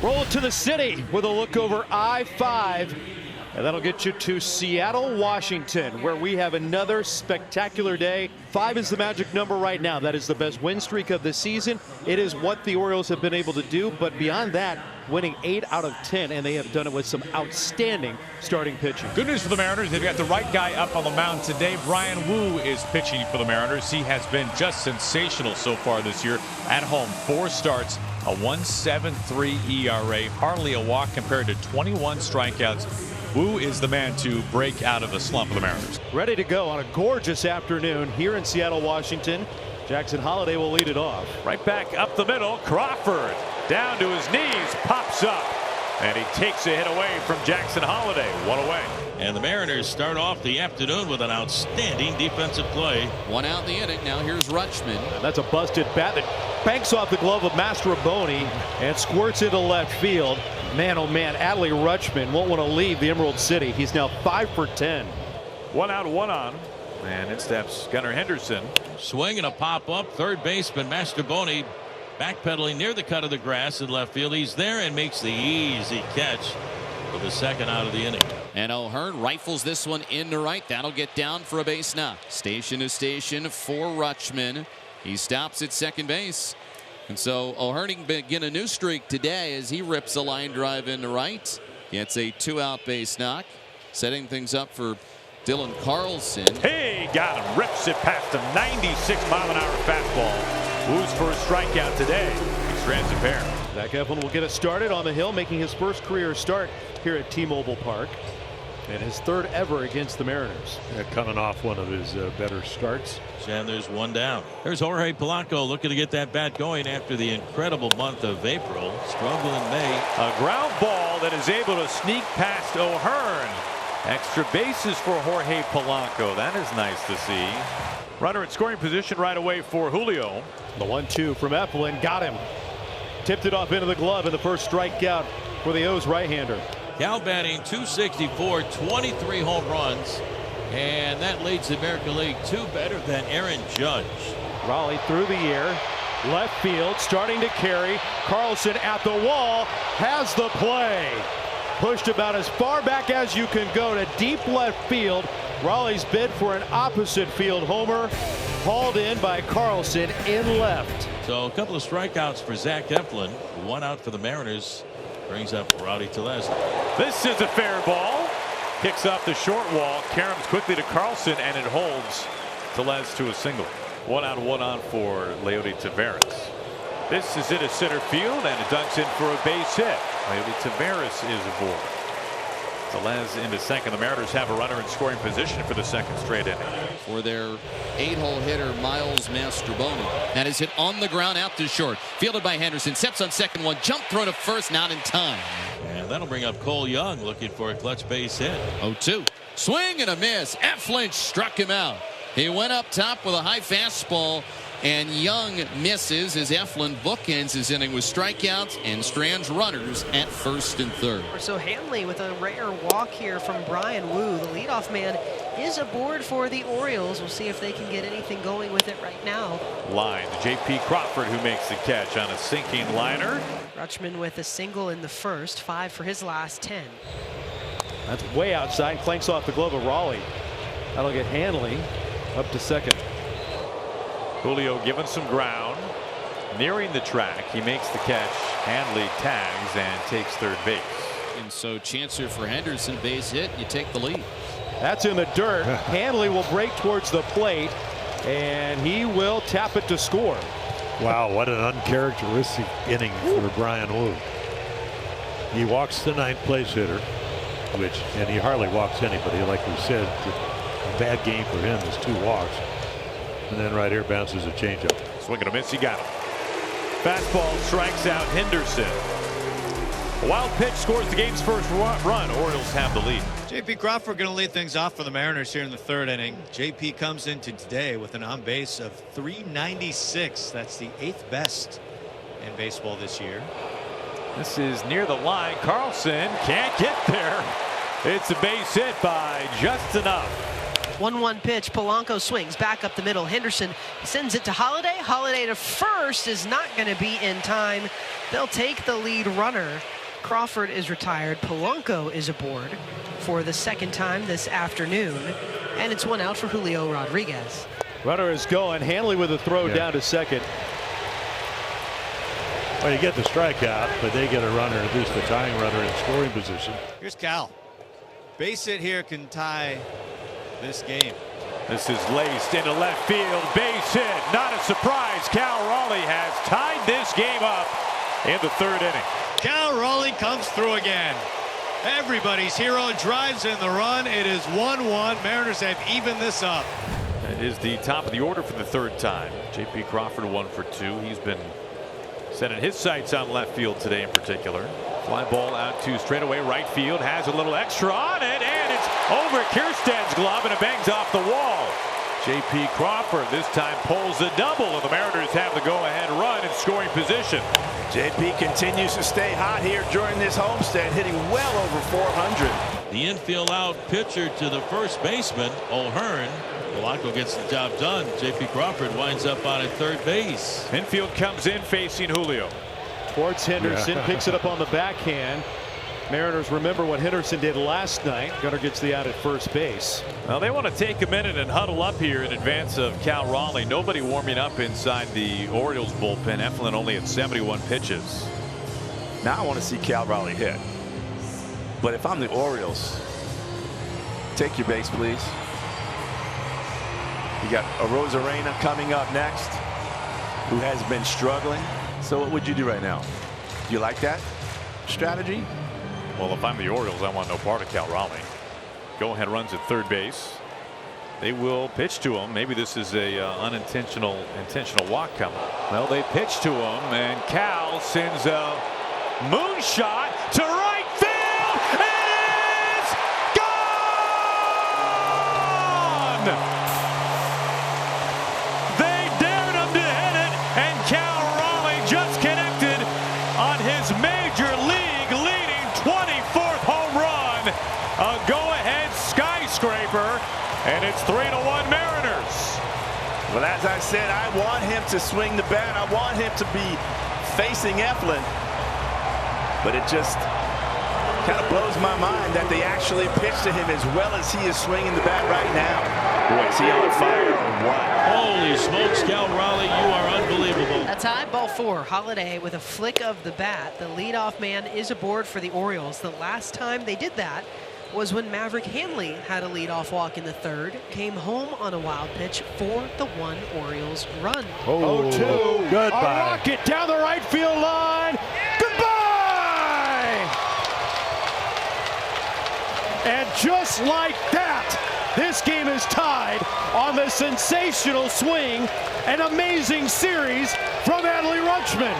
Roll it to the city with a look over I-5. And that'll get you to Seattle, Washington, where we have another spectacular day. 5 is the magic number right now. That is the best win streak of the season. It is what the Orioles have been able to do. But beyond that, winning 8 out of 10, and they have done it with some outstanding starting pitching. Good news for the Mariners. They've got the right guy up on the mound today. Brian Wu is pitching for the Mariners. He has been just sensational so far this year. At home, 4 starts, a 1.73 ERA, hardly a walk compared to 21 strikeouts. Wu is the man to break out of the slump of the Mariners. Ready to go on a gorgeous afternoon here in Seattle, Washington. Jackson Holliday will lead it off. Right back up the middle. Crawford down to his knees, pops up, and he takes a hit away from Jackson Holliday. 1 away. And the Mariners start off the afternoon with an outstanding defensive play. 1 out in the inning. Now here's Rutschman. That's a busted bat that banks off the glove of Mastroboni and squirts into left field. Man, oh man, Adley Rutschman won't want to leave the Emerald City. He's now 5 for 10. 1 out, 1 on. And in steps Gunnar Henderson. Swing and a pop up. Third baseman Mastroboni backpedaling near the cut of the grass in left field. He's there and makes the easy catch for the 2nd out of the inning. And O'Hearn rifles this one into right. That'll get down for a base knock. Station to station for Rutschman. He stops at second base. And so O'Hearn can begin a new streak today as he rips a line drive into right. Gets a 2-out base knock. Setting things up for Dylan Carlson. Hey, got him. Rips it past a 96-mile-an-hour fastball. Wu's first strikeout today. He strands a pair. Zack Eflin will get us started on the hill, making his first career start here at T-Mobile Park. And his 3rd ever against the Mariners. Coming off one of his better starts. And there's 1 down. There's Jorge Polanco looking to get that bat going after the incredible month of April. Struggle in May. A ground ball that is able to sneak past O'Hearn. Extra bases for Jorge Polanco. That is nice to see. Runner in scoring position right away for Julio. The 1-2 from Eflin got him. Tipped it off into the glove, and the first strikeout for the O's right-hander. Cal batting .264, 23 home runs, and that leads the American League 2 better than Aaron Judge. Raleigh through the air, left field, starting to carry. Carlson at the wall, has the play. Pushed about as far back as you can go to deep left field. Raleigh's bid for an opposite field homer, hauled in by Carlson in left. So a couple of strikeouts for Zack Eflin. 1 out for the Mariners. Brings up Rowdy Tellez. This is a fair ball. Kicks off the short wall. Caroms quickly to Carlson, and it holds Tellez to a single. 1 out, 1 on for Leody Taveras. This is into center field, and it dunks in for a base hit. Leody Taveras is aboard. Tellez into second. The Mariners have a runner in scoring position for the 2nd straight inning. For their 8-hole hitter, Miles Mastroboni. That is hit on the ground out to short. Fielded by Henderson. Steps on second one. Jump throw to first. Not in time. And that'll bring up Cole Young looking for a clutch base hit. 0-2. Swing and a miss. Eflin struck him out. He went up top with a high fastball, and Young misses as Eflin bookends his inning with strikeouts and strands runners at first and third. So Hanley with a rare walk here from Brian Wu. The leadoff man is aboard for the Orioles. We'll see if they can get anything going with it right now. Line to J.P. Crawford, who makes the catch on a sinking liner. Rutschman with a single in the first, 5 for his last 10. That's way outside. Clanks off the glove of Raleigh. That'll get Hanley up to second. Julio given some ground. Nearing the track. He makes the catch. Hanley tags and takes third base. And so chancer for Henderson, base hit. You take the lead. That's in the dirt. Hanley will break towards the plate, and he will tap it to score. Wow, what an uncharacteristic inning for Brian Wu. He walks the 9th place hitter, and he hardly walks anybody. Like we said, a bad game for him is 2 walks. And then right here bounces a changeup. Swing and a miss. He got him. Fastball strikes out Henderson. A wild pitch scores the game's first run. Orioles have the lead. J.P. Crawford going to lead things off for the Mariners here in the 3rd inning. J.P. comes into today with an on base of .396. That's the 8th best in baseball this year. This is near the line. Carlson can't get there. It's a base hit by just enough. 1-1 pitch. Polanco swings back up the middle. Henderson sends it to Holiday. Holiday to first is not going to be in time. They'll take the lead runner. Crawford is retired. Polanco is aboard for the second time this afternoon. And it's 1 out for Julio Rodriguez. Runner is going. Hanley with a throw down to second. Well, you get the strikeout, but they get a runner, at least a tying runner in scoring position. Here's Cal. Base hit here can tie this game. This is laced into left field. Base hit. Not a surprise. Cal Raleigh has tied this game up in the 3rd inning. Cal Raleigh comes through again. Everybody's hero drives in the run. It is 1-1. Mariners have evened this up. It is the top of the order for the 3rd time. J.P. Crawford 1 for 2. He's been setting his sights on left field today in particular. Fly ball out to straightaway right field. Has a little extra on it, and it's over Kiersted's glove, and it bangs off the wall. J.P. Crawford this time pulls a double, and the Mariners have the go-ahead run in scoring position. J.P. continues to stay hot here during this homestand, hitting well over 400. The infield out pitcher to the first baseman, O'Hearn. Polanco gets the job done. J.P. Crawford winds up on at third base. Infield comes in facing Julio. Towards Henderson, picks it up on the backhand. Mariners remember what Henderson did last night. Gunnar gets the out at first base. Well, they want to take a minute and huddle up here in advance of Cal Raleigh. Nobody warming up inside the Orioles bullpen. Eflin only at 71 pitches. Now I want to see Cal Raleigh hit. But if I'm the Orioles, take your base, please. You got Arozarena coming up next, who has been struggling. So what would you do right now? Do you like that strategy? Well, if I'm the Orioles, I want no part of Cal Raleigh. Go-ahead runs at third base. They will pitch to him. Maybe this is a intentional walk coming. Well, they pitch to him, and Cal sends a moonshot to right field. It is gone! They dared him to hit it, and Cal Raleigh just connected on his major league leading 24th home run. A go-ahead skyscraper, and it's 3-1 Mariners. Well, as I said, I want him to swing the bat. I want him to be facing Eflin. But it just kind of blows my mind that they actually pitch to him as well as he is swinging the bat right now. Boy, is he on fire or what? Holy smokes, Cal Raleigh, you are unbelievable. That's high, ball 4. Holiday with a flick of the bat. The leadoff man is aboard for the Orioles. The last time they did that was when Maverick Hanley had a leadoff walk in the 3rd, came home on a wild pitch for the 1 Orioles run. 0-2. Goodbye. A rocket down the right field line. Goodbye! And just like that, this game is tied on the sensational swing. An amazing series from Adley Rutschman.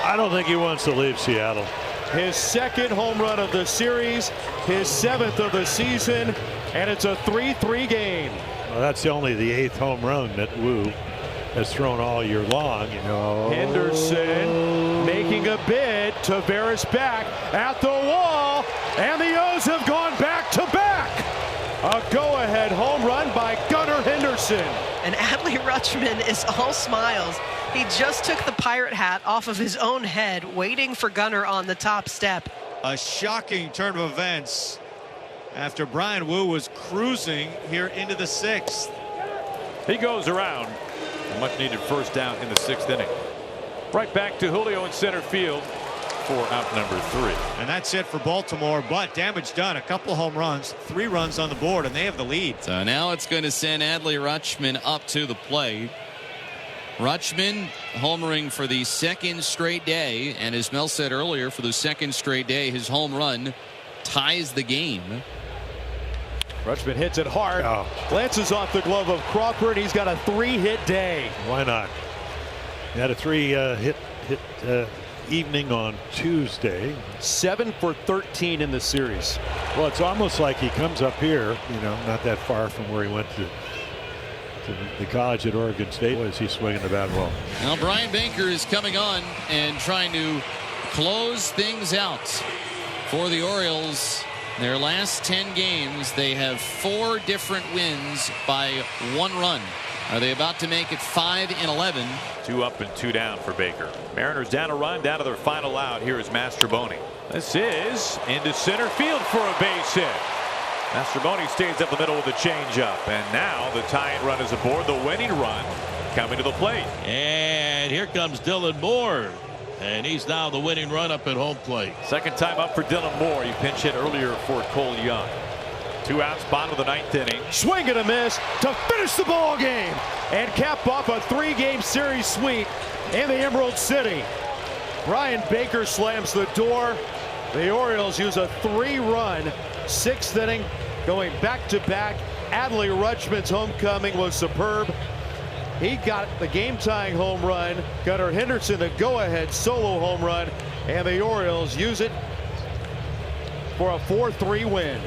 I don't think he wants to leave Seattle. His 2nd home run of the series, his 7th of the season, and it's a 3-3 game. Well, that's only the 8th home run that Wu has thrown all year long. You know. Henderson making a bid. Taveras back at the wall, and the O's have gone back to back. A go-ahead home run by Gunnar Henderson. And Adley Rutschman is all smiles. He just took the pirate hat off of his own head, waiting for Gunnar on the top step. A shocking turn of events after Brian Wu was cruising here into the 6th. He goes around. A much needed first down in the 6th inning. Right back to Julio in center field for out number 3. And that's it for Baltimore, but damage done. A couple home runs, 3 runs on the board, and they have the lead. So now it's going to send Adley Rutschman up to the plate. Rutschman homering for the 2nd straight day, and as Mel said earlier, for the 2nd straight day, his home run ties the game. Rutschman hits it hard. Glances off the glove of Crawford. He's got a 3-hit day. Why not? He had a 3-hit evening on Tuesday. 7 for 13 in the series. Well, it's almost like he comes up here, you know, not that far from where he went to the college at Oregon State. Was he swinging the bat well? Now Brian Baker is coming on and trying to close things out for the Orioles Their last 10 games, they have 4 different wins by 1 run. Are they about to make it 5-11? 2 up and 2 down for Baker. Mariners down a run, down to their final out. Here is Mastroboni. This is into center field for a base hit. Mastroboni stays up the middle with a changeup, and now the tying run is aboard. The winning run coming to the plate. And here comes Dylan Moore. And he's now the winning run up at home plate. Second time up for Dylan Moore. He pinch hit earlier for Cole Young. 2 outs, bottom of the 9th inning. Swing and a miss to finish the ball game and cap off a 3-game series sweep in the Emerald City. Brian Baker slams the door. The Orioles use a 3-run 6th inning, going back-to-back. Adley Rutschman's homecoming was superb. He got the game-tying home run. Gunnar Henderson a go-ahead solo home run, and the Orioles use it for a 4-3 win.